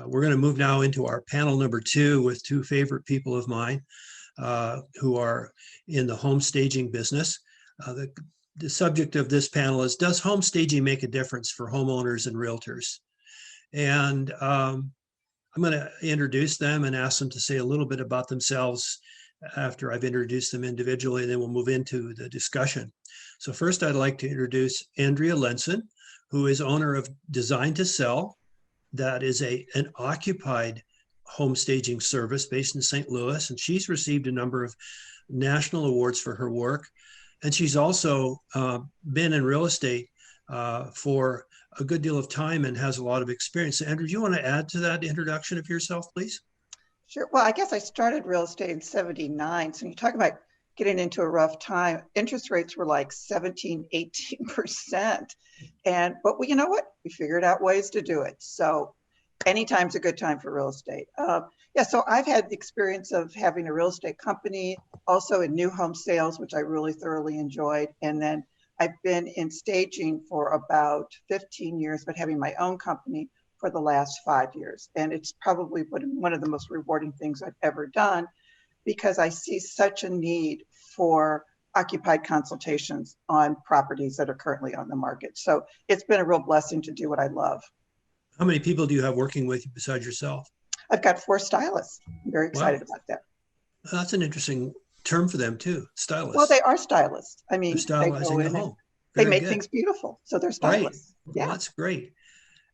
We're going to move now into our panel number 2 with 2 favorite people of mine who are in the home staging business. The subject of this panel is, does home staging make a difference for homeowners and realtors? And I'm going to introduce them and ask them to say a little bit about themselves after I've introduced them individually, and then we'll move into the discussion. So first, I'd like to introduce Andrea Lenson, who is owner of Design to Sell. That is an occupied home staging service based in St. Louis, and she's received a number of national awards for her work. And she's also been in real estate for a good deal of time and has a lot of experience. Andrew, do you want to add to that introduction of yourself, please? Sure. Well, I guess I started real estate in '79. So you talk about getting into a rough time. Interest rates were like 17, 18%. But you know what? We figured out ways to do it. So anytime's a good time for real estate. So I've had the experience of having a real estate company, also in new home sales, which I really thoroughly enjoyed. And then I've been in staging for about 15 years, but having my own company for the last 5 years. And it's probably one of the most rewarding things I've ever done, because I see such a need for occupied consultations on properties that are currently on the market. So it's been a real blessing to do what I love. How many people do you have working with you besides yourself? I've got 4 stylists. I'm very excited about that. That's an interesting term for them too, stylists. Well, they are stylists. I mean, they're stylizing the home. They make things beautiful. So they're stylists. Right. Yeah. Well, that's great.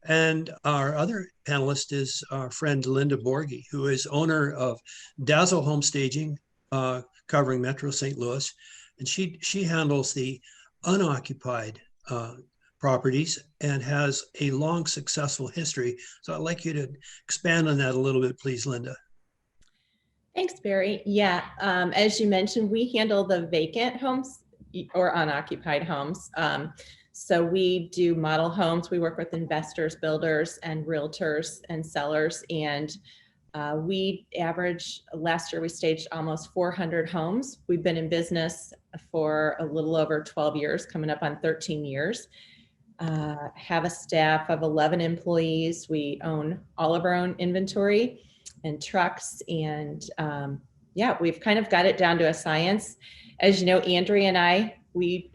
And our other panelist is our friend Linda Borghi, who is owner of Dazzle Home Staging, covering Metro St. Louis. And she handles the unoccupied properties and has a long, successful history. So I'd like you to expand on that a little bit, please, Linda. Thanks, Barry. Yeah, as you mentioned, we handle the vacant homes or unoccupied homes. So we do model homes. We work with investors, builders, and realtors and sellers. And we average, last year we staged almost 400 homes. We've been in business for a little over 12 years, coming up on 13 years. Have a staff of 11 employees. We own all of our own inventory and trucks. And we've kind of got it down to a science. As you know, Andrea and I, we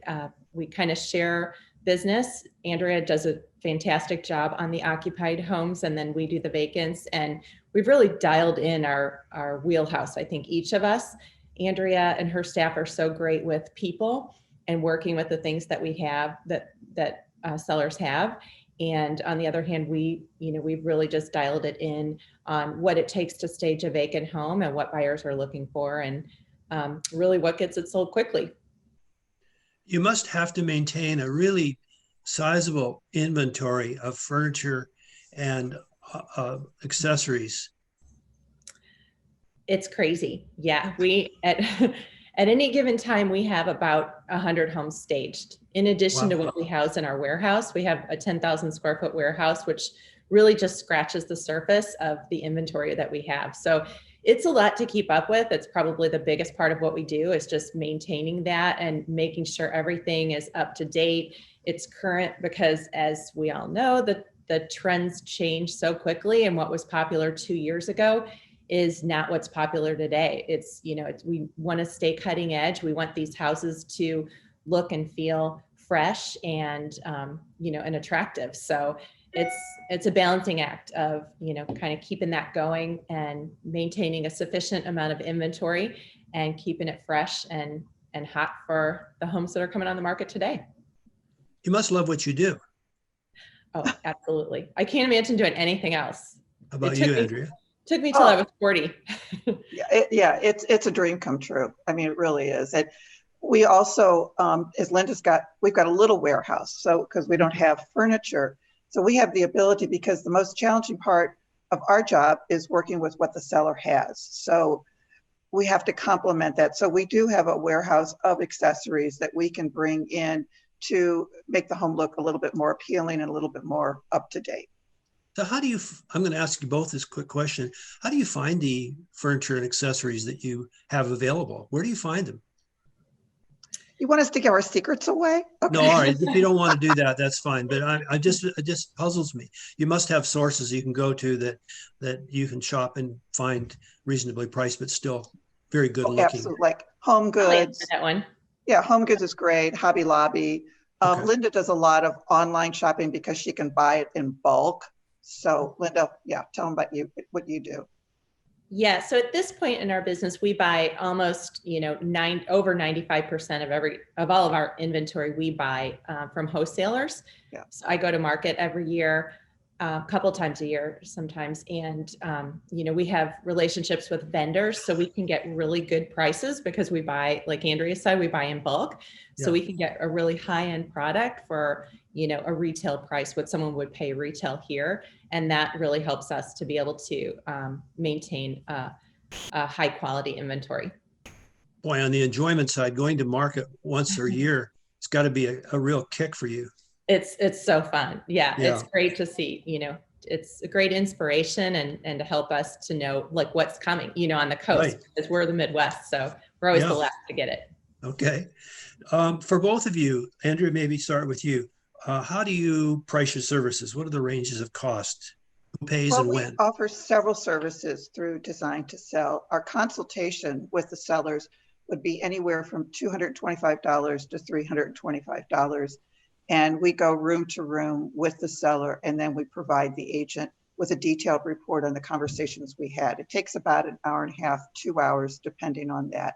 kind of share business. Andrea does a fantastic job on the occupied homes, and then we do the vacants. And we've really dialed in our wheelhouse. I think each of us, Andrea and her staff, are so great with people and working with the things that we have that sellers have. And on the other hand, we've really just dialed it in on what it takes to stage a vacant home and what buyers are looking for, and really what gets it sold quickly. You must have to maintain a really sizable inventory of furniture and accessories. It's crazy. Yeah, we at any given time, we have about 100 homes staged. In addition to what we house in our warehouse, we have a 10,000 square foot warehouse, which really just scratches the surface of the inventory that we have. So it's a lot to keep up with. It's probably the biggest part of what we do, is just maintaining that and making sure everything is up to date. It's current, because as we all know, the trends change so quickly, and what was popular 2 years ago is not what's popular today. We want to stay cutting edge. We want these houses to look and feel fresh and and attractive. So it's a balancing act of kind of keeping that going and maintaining a sufficient amount of inventory and keeping it fresh and hot for the homes that are coming on the market today. You must love what you do. Oh, absolutely. I can't imagine doing anything else. How about you, Andrea? Took me till I was 40. It's a dream come true. I mean, it really is. And we also, as Linda's we've got a little warehouse. So, because we don't have furniture. So we have the ability, because the most challenging part of our job is working with what the seller has. So we have to complement that. So we do have a warehouse of accessories that we can bring in to make the home look a little bit more appealing and a little bit more up to date. So I'm going to ask you both this quick question. How do you find the furniture and accessories that you have available? Where do you find them? You want us to give our secrets away? No, all right. If you don't want to do that, that's fine. But it just puzzles me. You must have sources you can go to that you can shop and find reasonably priced, but still very good Oh, looking. absolutely. Like Home I'll answer Goods. that one. Yeah, Home Goods is great. Hobby Lobby. Okay. Linda does a lot of online shopping because she can buy it in bulk. So Linda, yeah, tell them about you, what you do. Yeah, so at this point in our business, we buy almost, over 95% of all of our inventory we buy from wholesalers. Yeah. So I go to market every year, a couple times a year sometimes, and we have relationships with vendors, so we can get really good prices because we buy, like Andrea said, we buy in bulk, so Yeah. we can get a really high-end product for a retail price, what someone would pay retail here. And that really helps us to be able to maintain a high quality inventory. Boy, on the enjoyment side, going to market once a year, it's got to be a real kick for you. It's so fun. Yeah, Yeah. it's great to see, it's a great inspiration and to help us to know like what's coming, on the coast, Right. because we're the Midwest. So we're always Yeah. the last to get it. Okay. For both of you, Andrea, maybe start with you. How do you price your services? What are the ranges of cost? Who pays Well, and we when? offer several services through Design to Sell. Our consultation with the sellers would be anywhere from $225 to $325. And we go room to room with the seller, and then we provide the agent with a detailed report on the conversations we had. It takes about an hour and a half, 2 hours, depending on that.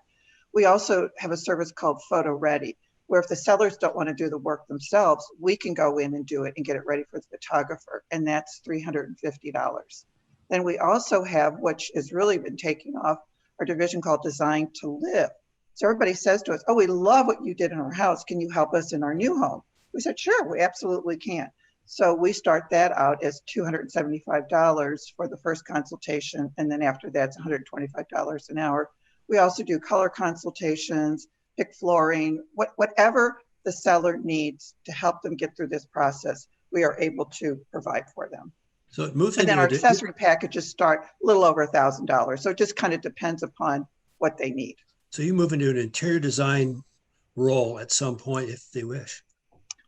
We also have a service called Photo Ready, where if the sellers don't want to do the work themselves, we can go in and do it and get it ready for the photographer, and that's $350. Then we also have, which has really been taking off, our division called Design to Live. So everybody says to us, oh, we love what you did in our house. Can you help us in our new home? We said, sure, we absolutely can. So we start that out as $275 for the first consultation, and then after that's $125 an hour. We also do color consultations, pick flooring, whatever the seller needs to help them get through this process, we are able to provide for them. So it moves And then into our accessory packages start a little over $1,000. So it just kind of depends upon what they need. So you move into an interior design role at some point if they wish.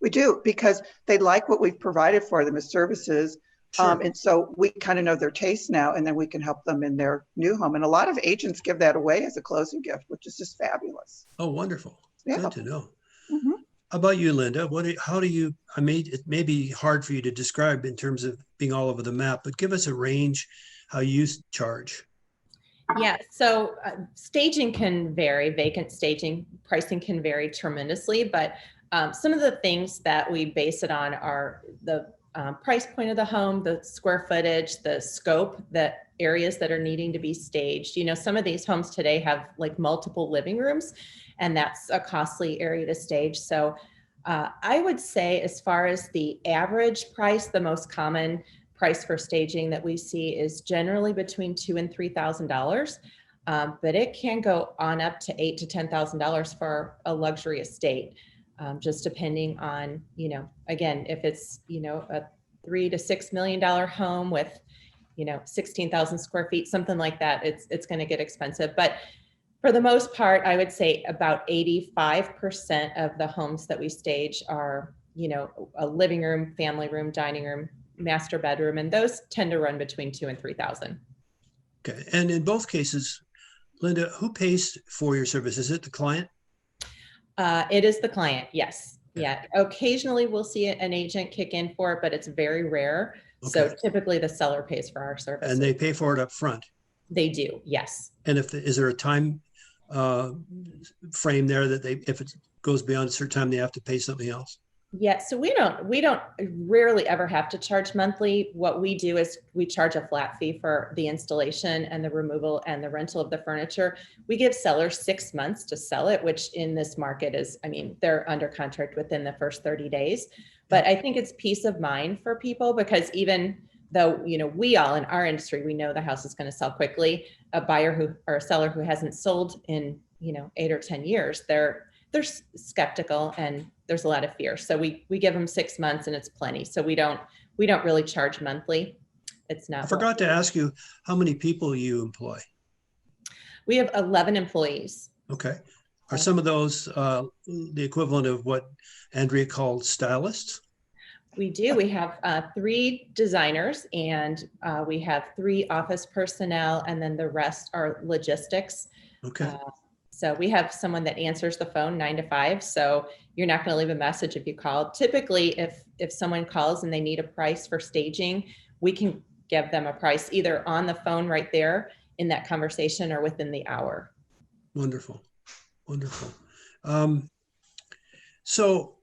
We do, because they like what we've provided for them as services. Sure. And so we kind of know their taste now, and then we can help them in their new home. And a lot of agents give that away as a closing gift, which is just fabulous. Oh, wonderful. Yeah. Good to know. Mm-hmm. How about you, Linda? It may be hard for you to describe in terms of being all over the map, but give us a range, how you charge. Yeah, so staging can vary, vacant staging pricing can vary tremendously, but some of the things that we base it on are the price point of the home, the square footage, the scope, the areas that are needing to be staged. Some of these homes today have like multiple living rooms, and that's a costly area to stage. So I would say, as far as the average price, the most common price for staging that we see is generally between $2,000 and $3,000. But it can go on up to $8,000 to $10,000 for a luxury estate. Just depending on, again, if it's, a $3 to $6 million home with, 16,000 square feet, something like that, it's going to get expensive. But for the most part, I would say about 85% of the homes that we stage are, a living room, family room, dining room, master bedroom, and those tend to run between $2,000 and $3,000. Okay. And in both cases, Linda, who pays for your service? Is it the client? It is the client, yes. Okay. Yeah. Occasionally we'll see an agent kick in for it, but it's very rare. So Okay. typically the seller pays for our service. And they pay for it up front. They do, yes. And is there a time frame there that if it goes beyond a certain time, they have to pay something else? Yeah, so we don't rarely ever have to charge monthly. What we do is we charge a flat fee for the installation and the removal and the rental of the furniture. We give sellers 6 months to sell it, which in this market is, they're under contract within the first 30 days. But I think it's peace of mind for people, because even though, we all in our industry, we know the house is going to sell quickly, a buyer or a seller who hasn't sold in, 8 or 10 years, they're skeptical and there's a lot of fear. So we give them 6 months and it's plenty. So we don't really charge monthly. It's not. I forgot to ask you how many people you employ. We have 11 employees. Okay. Are some of those the equivalent of what Andrea called stylists? We do. We have 3 designers, and we have 3 office personnel, and then the rest are logistics. Okay. So we have someone that answers the phone 9 to 5. So you're not going to leave a message if you call. Typically, if someone calls and they need a price for staging, we can give them a price either on the phone right there in that conversation or within the hour. Wonderful. Wonderful. So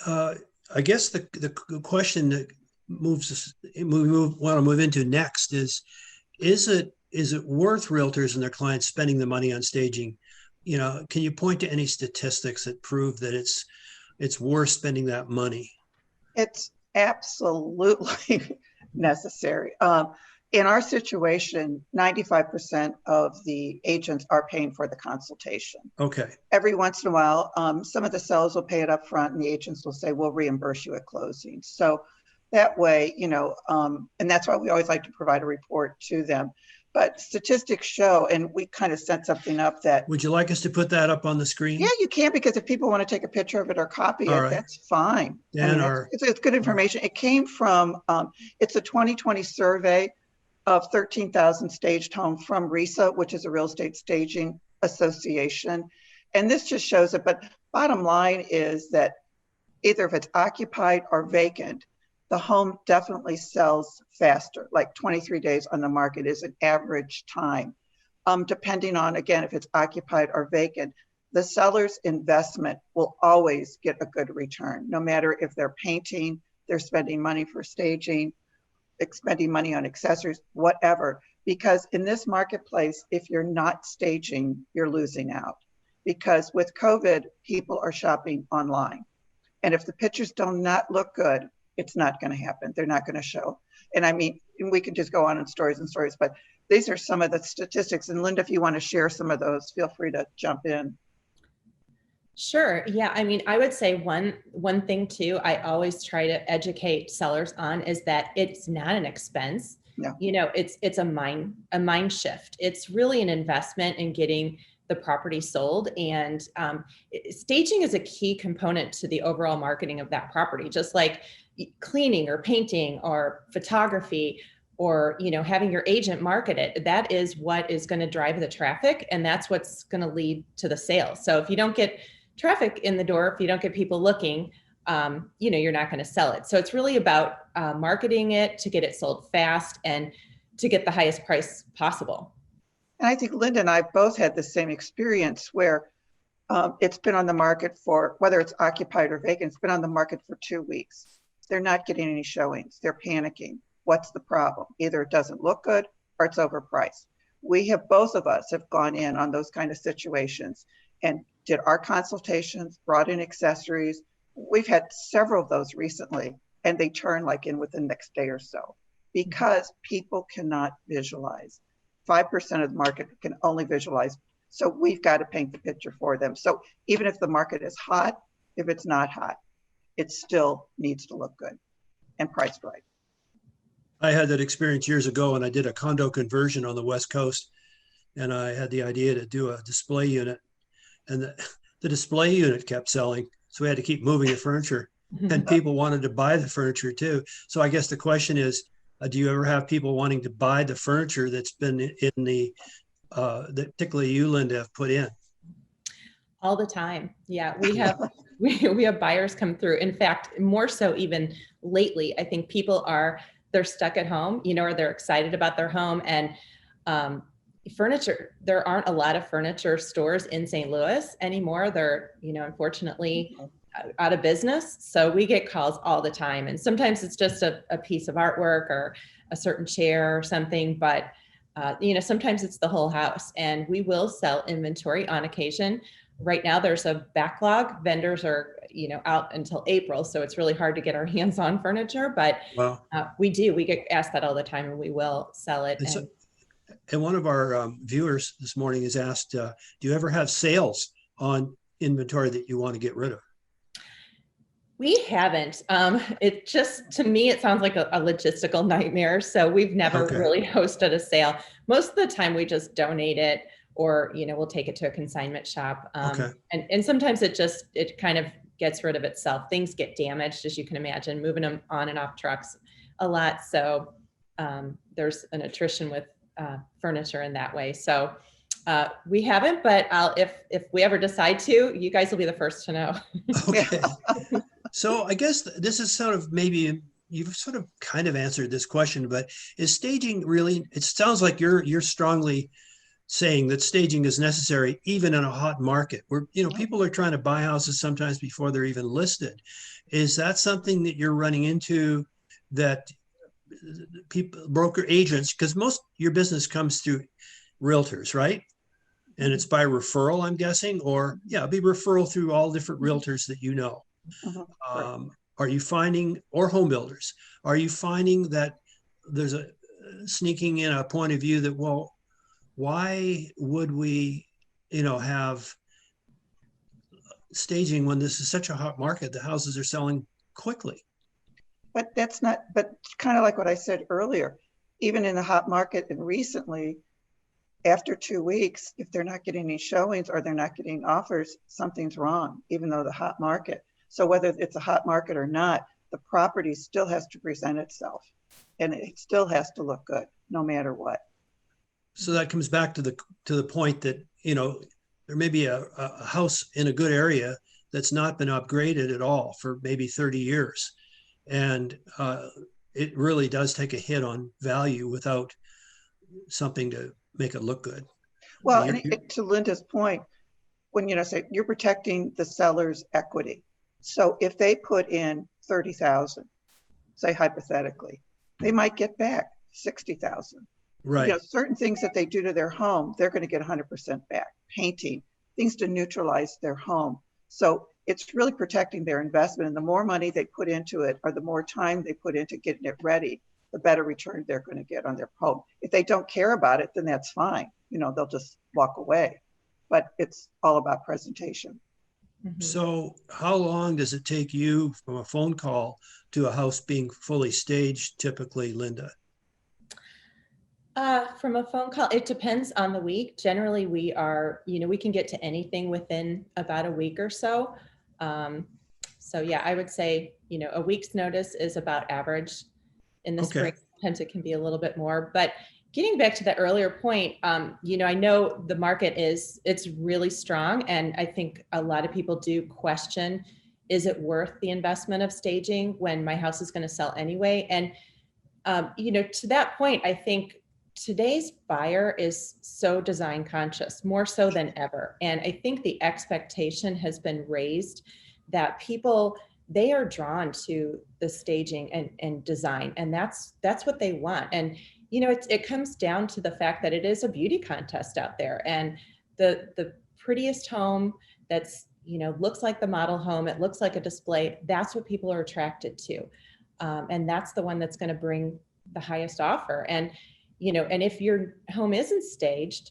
I guess the question that want to move into next is it worth realtors and their clients spending the money on staging? You know, can you point to any statistics that prove that it's worth spending that money? It's absolutely necessary. In our situation, 95% of the agents are paying for the consultation. Okay. Every once in a while, some of the sellers will pay it up front and the agents will say, we'll reimburse you at closing. So that way, you know, and that's why we always like to provide a report to them. But statistics show, and we kind of set something up that. Would you like us to put that up on the screen? Yeah, you can, because if people want to take a picture of it or copy it, right. That's fine. Dan, it's good information. It came from, it's a 2020 survey of 13,000 staged homes from RESA, which is a real estate staging association. And this just shows it. But bottom line is that either if it's occupied or vacant, the home definitely sells faster, like 23 days on the market is an average time. Depending on, again, if it's occupied or vacant, the seller's investment will always get a good return, no matter if they're painting, they're spending money for staging, spending money on accessories, whatever. Because in this marketplace, if you're not staging, you're losing out. Because with COVID, people are shopping online. And if the pictures do not look good, it's not going to happen. They're not going to show. And I mean, we can just go on in stories and stories, but these are some of the statistics. And Linda, if you want to share some of those, feel free to jump in. Sure. Yeah. I mean, I would say one thing too, I always try to educate sellers on is that it's not an expense. No. You know, it's a mind shift. It's really an investment in getting the property sold, and staging is a key component to the overall marketing of that property, just like cleaning or painting or photography, or, you know, having your agent market it. That is what is going to drive the traffic, and that's what's going to lead to the sale. So if you don't get traffic in the door, if you don't get people looking, you know, you're not going to sell it. So it's really about marketing it to get it sold fast and to get the highest price possible. And I think Linda and I both had the same experience where it's been on the market for, whether it's occupied or vacant, it's been on the market for 2 weeks. They're not getting any showings. They're panicking. What's the problem? Either it doesn't look good or it's overpriced. We have, both of us have gone in on those kind of situations and did our consultations, brought in accessories. We've had several of those recently, and they turn like in within the next day or so, because people cannot visualize. 5% of the market can only visualize. So we've got to paint the picture for them. So even if the market is hot, if it's not hot, it still needs to look good and priced right. I had that experience years ago, and I did a condo conversion on the West Coast, and I had the idea to do a display unit, and the display unit kept selling. So we had to keep moving the furniture, and people wanted to buy the furniture too. So I guess the question is, do you ever have people wanting to buy the furniture that's been in the, that particularly you, Linda, have put in? All the time. Yeah, we have buyers come through. In fact, more so even lately, I think people they're stuck at home, you know, or they're excited about their home, and furniture, there aren't a lot of furniture stores in St. Louis anymore. They're, you know, unfortunately out of business. So we get calls all the time. And sometimes it's just a piece of artwork or a certain chair or something, but you know, sometimes it's the whole house, and we will sell inventory on occasion. Right now there's a backlog. Vendors are, you know, out until April. So it's really hard to get our hands on furniture, but Wow. we get asked that all the time, and we will sell it. And one of our viewers this morning has asked, do you ever have sales on inventory that you want to get rid of? We haven't. It just, to me, it sounds like a logistical nightmare. So we've never really hosted a sale. Most of the time we just donate it, or, we'll take it to a consignment shop. Okay. And sometimes it kind of gets rid of itself. Things get damaged, as you can imagine, moving them on and off trucks a lot. So there's an attrition with furniture in that way. So we haven't, but if we ever decide to, you guys will be the first to know. Okay. So I guess this is sort of, maybe you've sort of kind of answered this question, but is staging really, it sounds like you're strongly saying that staging is necessary even in a hot market where, people are trying to buy houses sometimes before they're even listed. Is that something that you're running into, that people, broker agents, because most your business comes through realtors, right? And it's by referral, I'm guessing, or it'd be referral through all different realtors that you know. Are you finding, or home builders, are you finding that there's a sneaking in a point of view that, well, why would we, have staging when this is such a hot market? The houses are selling quickly. But kind of like what I said earlier, even in the hot market and recently, after 2 weeks, if they're not getting any showings or they're not getting offers, something's wrong, even though the hot market. So whether it's a hot market or not, the property still has to present itself, and it still has to look good no matter what. So that comes back to the point that, there may be a house in a good area that's not been upgraded at all for maybe 30 years. And it really does take a hit on value without something to make it look good. Well, to Linda's point, when say you're protecting the seller's equity. So if they put in 30,000, say hypothetically, they might get back 60,000. Right. Certain things that they do to their home, they're going to get 100% back. Painting, things to neutralize their home. So it's really protecting their investment. And the more money they put into it, or the more time they put into getting it ready, the better return they're going to get on their home. If they don't care about it, then that's fine. They'll just walk away. But it's all about presentation. Mm-hmm. So how long does it take you from a phone call to a house being fully staged, typically, Linda? From a phone call, it depends on the week. Generally, we can get to anything within about a week or so. So yeah, I would say, a week's notice is about average. In the spring, sometimes it can be a little bit more. But getting back to that earlier point, I know the market it's really strong. And I think a lot of people do question, is it worth the investment of staging when my house is going to sell anyway? And, to that point, I think today's buyer is so design conscious, more so than ever. And I think the expectation has been raised that people, they are drawn to the staging and design, and that's what they want. And it comes down to the fact that it is a beauty contest out there, and the prettiest home that's looks like the model home, it looks like a display, that's what people are attracted to, and that's the one that's going to bring the highest offer. And and if your home isn't staged,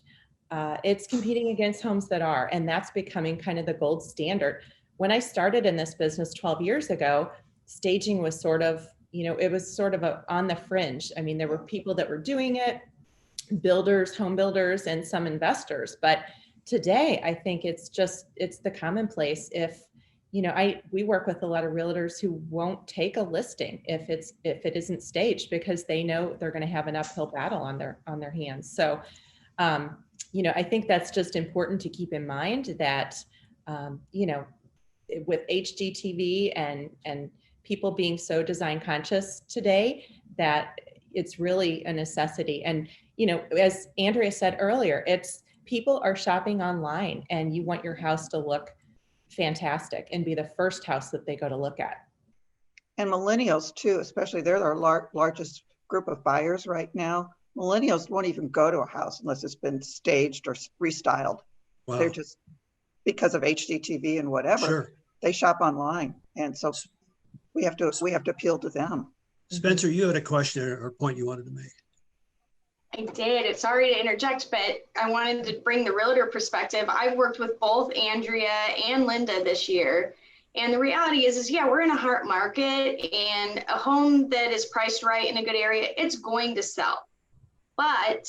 it's competing against homes that are, and that's becoming kind of the gold standard. When I started in this business 12 years ago, staging was sort of, it was sort of on the fringe. I mean, there were people that were doing it, builders, home builders, and some investors. But today, I think it's the commonplace. If, we work with a lot of realtors who won't take a listing if it isn't staged, because they know they're going to have an uphill battle on their hands. So, I think that's just important to keep in mind that, with HGTV and people being so design conscious today, that it's really a necessity. And, as Andrea said earlier, it's people are shopping online, and you want your house to look fantastic and be the first house that they go to look at. And millennials too, especially, they're our largest group of buyers right now. Millennials won't even go to a house unless it's been staged or restyled. Wow. They're just, because of HGTV and whatever, sure, they shop online. And so we have to appeal to them. Spencer, you had a question or point you wanted to make. I did. Sorry to interject, but I wanted to bring the realtor perspective. I've worked with both Andrea and Linda this year. And the reality is yeah, we're in a hot market, and a home that is priced right in a good area, it's going to sell. But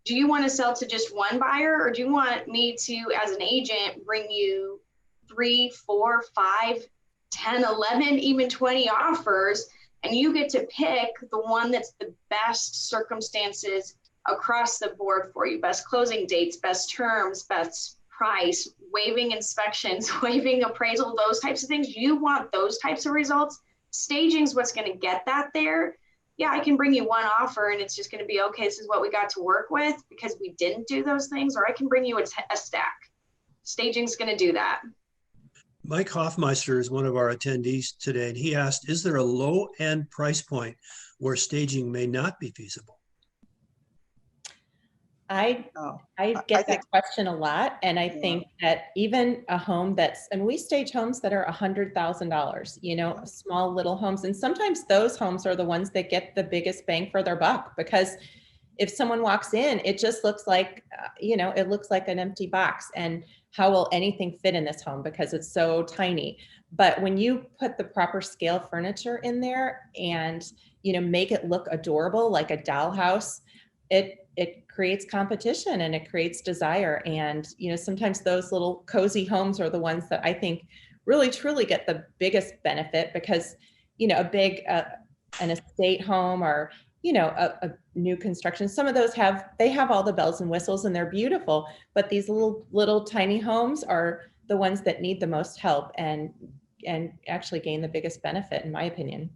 do you want to sell to just one buyer, or do you want me to, as an agent, bring you 3, 4, 5, 10, 11, even 20 offers, and you get to pick the one that's the best circumstances across the board for you, best closing dates, best terms, best price, waiving inspections, waiving appraisal, those types of things. You want those types of results. Staging is what's going to get that there. Yeah, I can bring you one offer and it's just going to be, okay, this is what we got to work with because we didn't do those things, or I can bring you a stack. Staging is going to do that. Mike Hoffmeister is one of our attendees today, and he asked, is there a low end price point where staging may not be feasible? I get that question a lot. And I think that even a home and we stage homes that are $100,000, you know, small little homes. And sometimes those homes are the ones that get the biggest bang for their buck, because if someone walks in, it just looks like, it looks like an empty box. And how will anything fit in this home because it's so tiny? But when you put the proper scale furniture in there and, make it look adorable, like a dollhouse, it creates competition and it creates desire. And, sometimes those little cozy homes are the ones that I think really truly get the biggest benefit, because, a big, an estate home or, a new construction, some of those have all the bells and whistles and they're beautiful, but these little tiny homes are the ones that need the most help and actually gain the biggest benefit, in my opinion.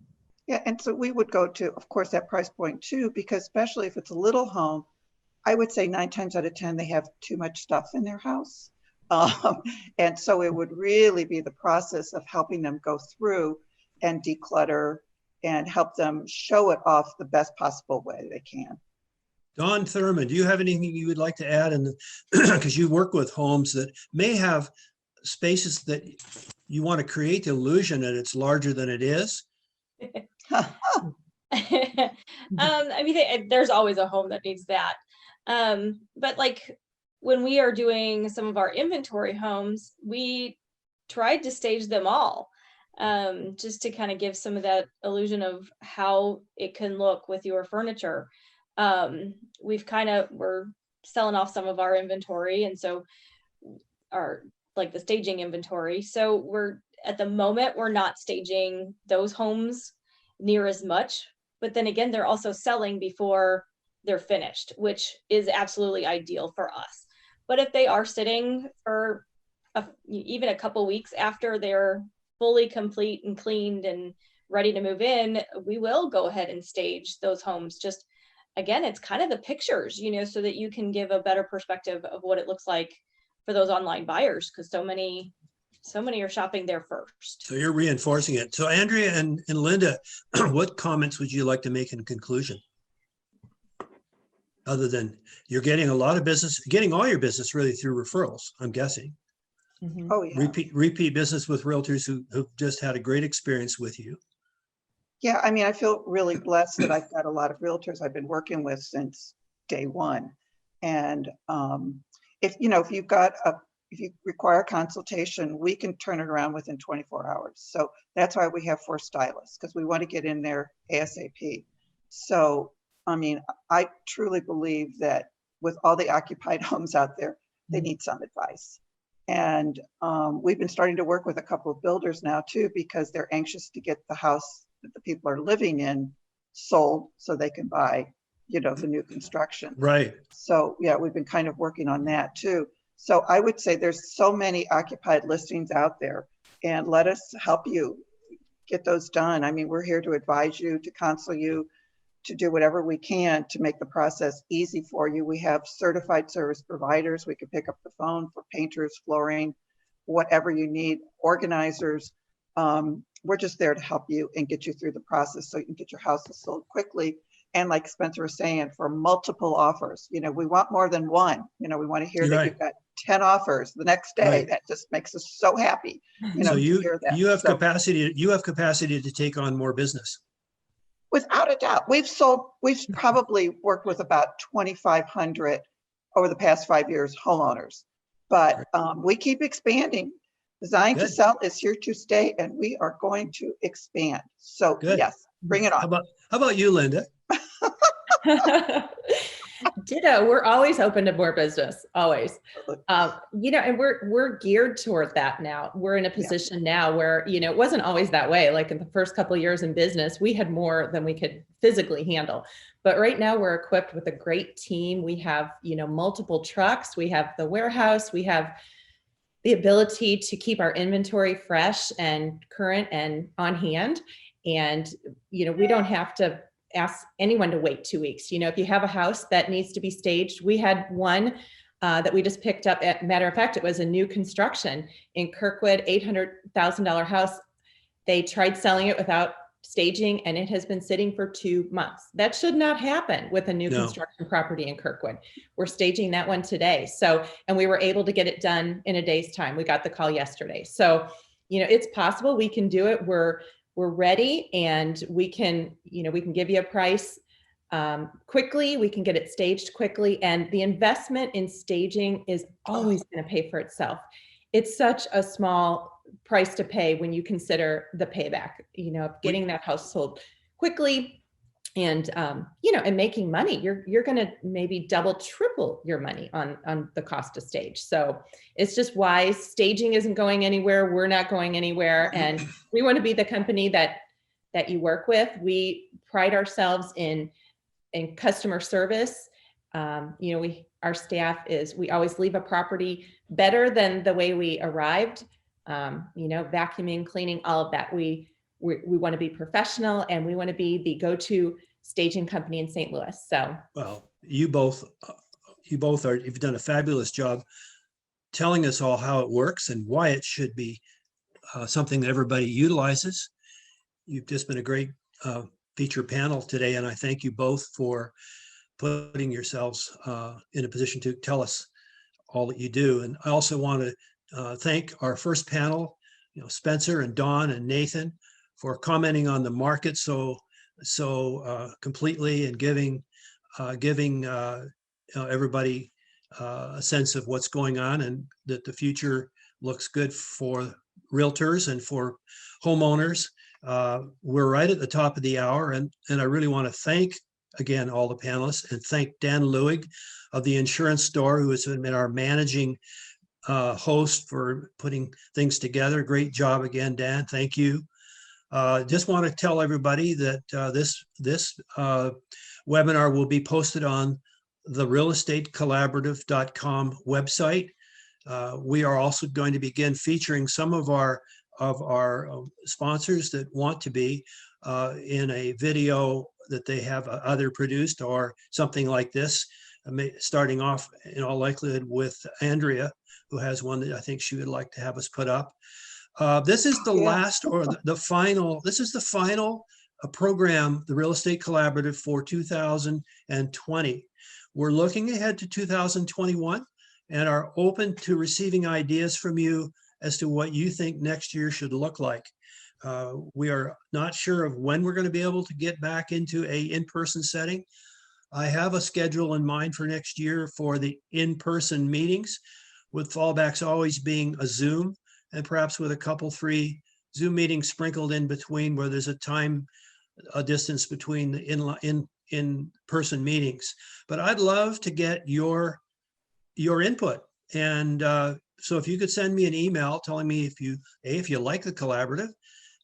Yeah, and so we would go to, of course, that price point too, because especially if it's a little home, I would say 9 times out of 10, they have too much stuff in their house. And so it would really be the process of helping them go through and declutter and help them show it off the best possible way they can. Dawn Thurman, do you have anything you would like to add? And because you work with homes that may have spaces that you want to create the illusion that it's larger than it is. I mean, there's always a home that needs that. But like when we are doing some of our inventory homes, we tried to stage them all, just to kind of give some of that illusion of how it can look with your furniture. We're selling off some of our inventory, and so like the staging inventory. So at the moment, we're not staging those homes near as much, but then again, they're also selling before they're finished, which is absolutely ideal for us. But if they are sitting for even a couple weeks after they're fully complete and cleaned and ready to move in, we will go ahead and stage those homes. Just again, it's kind of the pictures, so that you can give a better perspective of what it looks like for those online buyers, because so many are shopping there first. So you're reinforcing it. So Andrea and Linda, what comments would you like to make in conclusion? Other than you're getting a lot of business, getting all your business really through referrals, I'm guessing. Mm-hmm. Oh yeah. Repeat business with realtors who've just had a great experience with you. Yeah, I mean, I feel really blessed that I've got a lot of realtors I've been working with since day one. And if you require a consultation, we can turn it around within 24 hours. So that's why we have 4 stylists, because we want to get in there ASAP. So, I mean, I truly believe that with all the occupied homes out there, they need some advice. And we've been starting to work with a couple of builders now too, because they're anxious to get the house that the people are living in sold so they can buy, the new construction. Right. So yeah, we've been kind of working on that too. So I would say there's so many occupied listings out there, and let us help you get those done. I mean, we're here to advise you, to counsel you, to do whatever we can to make the process easy for you. We have certified service providers. We can pick up the phone for painters, flooring, whatever you need, organizers. We're just there to help you and get you through the process so you can get your houses sold quickly. And like Spencer was saying, for multiple offers, we want more than one. We want to hear that you've got 10 offers the next day. Right. That just makes us so happy. So you hear that. have capacity. You have capacity to take on more business. Without a doubt, we've probably worked with about 2,500 over the past 5 years homeowners, but we keep expanding. Design to Sell is here to stay, and we are going to expand. So yes, bring it on. How about you, Linda? Ditto. We're always open to more business, always. And we're geared toward that now. We're in a position now where, it wasn't always that way. Like in the first couple of years in business, we had more than we could physically handle. But right now we're equipped with a great team. We have, multiple trucks. We have the warehouse. We have the ability to keep our inventory fresh and current and on hand. And, we don't have to ask anyone to wait 2 weeks. If you have a house that needs to be staged, we had one that we just picked up. Matter of fact, it was a new construction in Kirkwood, $800,000 house. They tried selling it without staging, and it has been sitting for 2 months. That should not happen with a new construction property in Kirkwood. We're staging that one today. So, and we were able to get it done in a day's time. We got the call yesterday. So, it's possible. We can do it. We're ready, and we can give you a price quickly. We can get it staged quickly. And the investment in staging is always going to pay for itself. It's such a small price to pay when you consider the payback, getting that house sold quickly and, and making money. You're going to maybe double, triple your money on the cost to stage. So it's just wise. Staging isn't going anywhere. We're not going anywhere. And we want to be the company that you work with. We pride ourselves in customer service. Our staff we always leave a property better than the way we arrived. Vacuuming, cleaning, all of that. We want to be professional, and we want to be the go-to staging company in St. Louis. So, well, you've done a fabulous job telling us all how it works and why it should be something that everybody utilizes. You've just been a great feature panel today, and I thank you both for putting yourselves in a position to tell us all that you do. And I also want to thank our first panel, Spencer and Dawn and Nathan, for commenting on the market so completely and giving everybody a sense of what's going on, and that the future looks good for realtors and for homeowners. We're right at the top of the hour, and I really want to thank again all the panelists, and thank Dan Lewig of the Insurance Store, who has been our managing host for putting things together. Great job again, Dan. Thank you. Just want to tell everybody that this webinar will be posted on the realestatecollaborative.com website. We are also going to begin featuring some of our sponsors that want to be in a video that they have other produced, or something like this, starting off in all likelihood with Andrea, who has one that I think she would like to have us put up. This is the last, or the final, this is the final program, the Real Estate Collaborative, for 2020. We're looking ahead to 2021 and are open to receiving ideas from you as to what you think next year should look like. We are not sure of when we're going to be able to get back into a in-person setting. I have a schedule in mind for next year for the in-person meetings, with fallbacks always being a Zoom, and perhaps with a couple, 3 Zoom meetings sprinkled in between, where there's a distance between the in-person meetings. But I'd love to get your input. And so if you could send me an email telling me if you like the collaborative,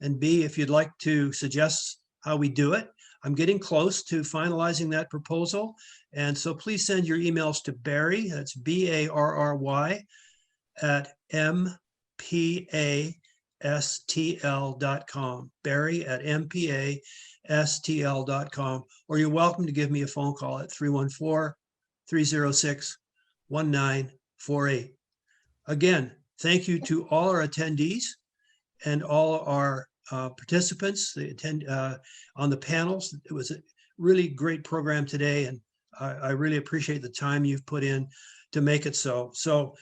and B, if you'd like to suggest how we do it. I'm getting close to finalizing that proposal. And so please send your emails to Barry, that's BARRY, at mpastl.com, Barry at mpastl.com, or you're welcome to give me a phone call at 314-306-1948. Again, thank you to all our attendees and all our participants on the panels. It was a really great program today, and I really appreciate the time you've put in to make it so. So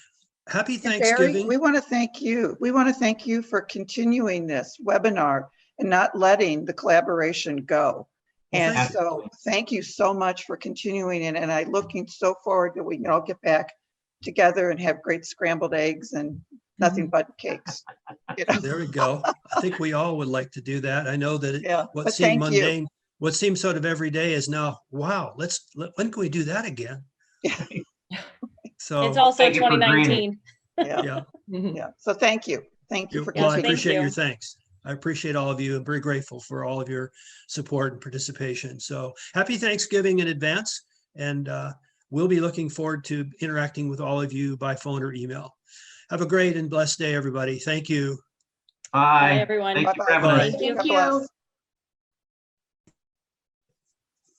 happy Thanksgiving. Barry, we want to thank you. We want to thank you for continuing this webinar and not letting the collaboration go. Well, And so thank you so much for continuing it. And I'm looking so forward that we can all get back together and have great scrambled eggs and nothing but cakes. There we go. I think we all would like to do that. I know that what but seemed thank you. what seems sort of every day is now, wow, when can we do that again? Yeah. So, It's also Take it for granted. 2019. Yeah, yeah. Mhm. yeah. So thank you. Thank you for Well, I Thank continuing. appreciate your you. thanks. I appreciate all of you. I'm very grateful for all of your support and participation. So happy Thanksgiving in advance. And we'll be looking forward to interacting with all of you by phone or email. Have a great and blessed day, everybody. Thank you. Bye, Bye. everyone. Thank you for Bye-bye. having us. Bye. Thank you. God Thank you. bless.